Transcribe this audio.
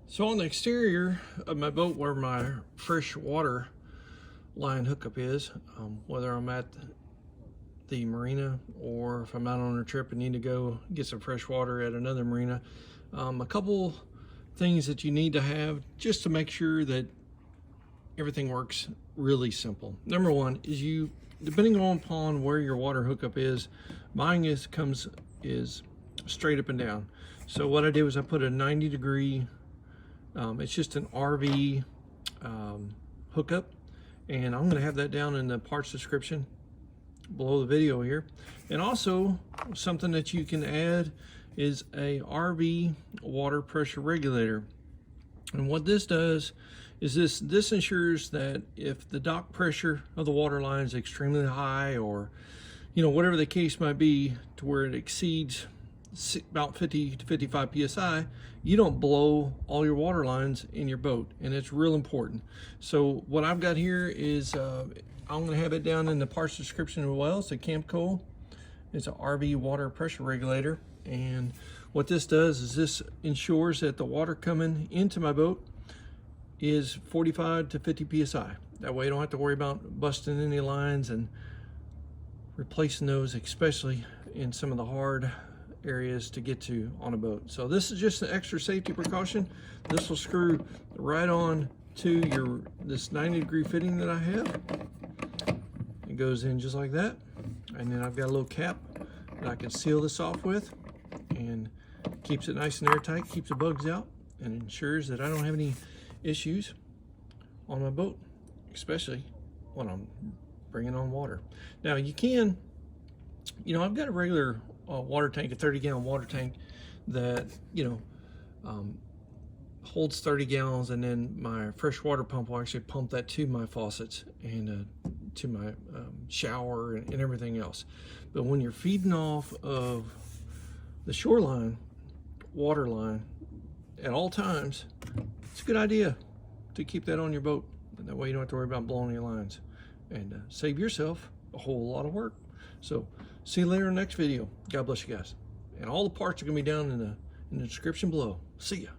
So on the exterior of my boat where my freshwater line hookup is, whether I'm at the marina or if I'm out on a trip and need to go get some fresh water at another marina, a couple things that you need to have just to make sure that everything works really simple. Number one is depending upon where your water hookup is, mine is straight up and down. So what I did was I put a 90-degree, it's just an RV hookup, and I'm going to have that down in the parts description below the video here. And also something that you can add is a RV water pressure regulator. And what this does is this ensures that if the dock pressure of the water line is extremely high, or whatever the case might be, to where it exceeds about 50 to 55 psi, you don't blow all your water lines in your boat, and it's real important. So what I've got here is I'm going to have it down in the parts description as well. It's a Camco. It's an RV water pressure regulator, and what this does is this ensures that the water coming into my boat is 45 to 50 psi. That way you don't have to worry about busting any lines and replacing those, especially in some of the hard areas to get to on a boat. So this is just an extra safety precaution. This will screw right on to this 90-degree fitting that I have. It goes in just like that, and then I've got a little cap that I can seal this off with, and keeps it nice and airtight, keeps the bugs out, and ensures that I don't have any issues on my boat, especially when I'm bringing on water. Now you can, I've got a regular water tank, a 30-gallon water tank that holds 30 gallons, and then my freshwater pump will actually pump that to my faucets and to my shower and everything else. But when you're feeding off of the shoreline water line at all times, it's a good idea to keep that on your boat, and that way you don't have to worry about blowing your lines, and save yourself a whole lot of work. So see you later in the next video. God bless you guys, and all the parts are going to be down in the description below. See ya.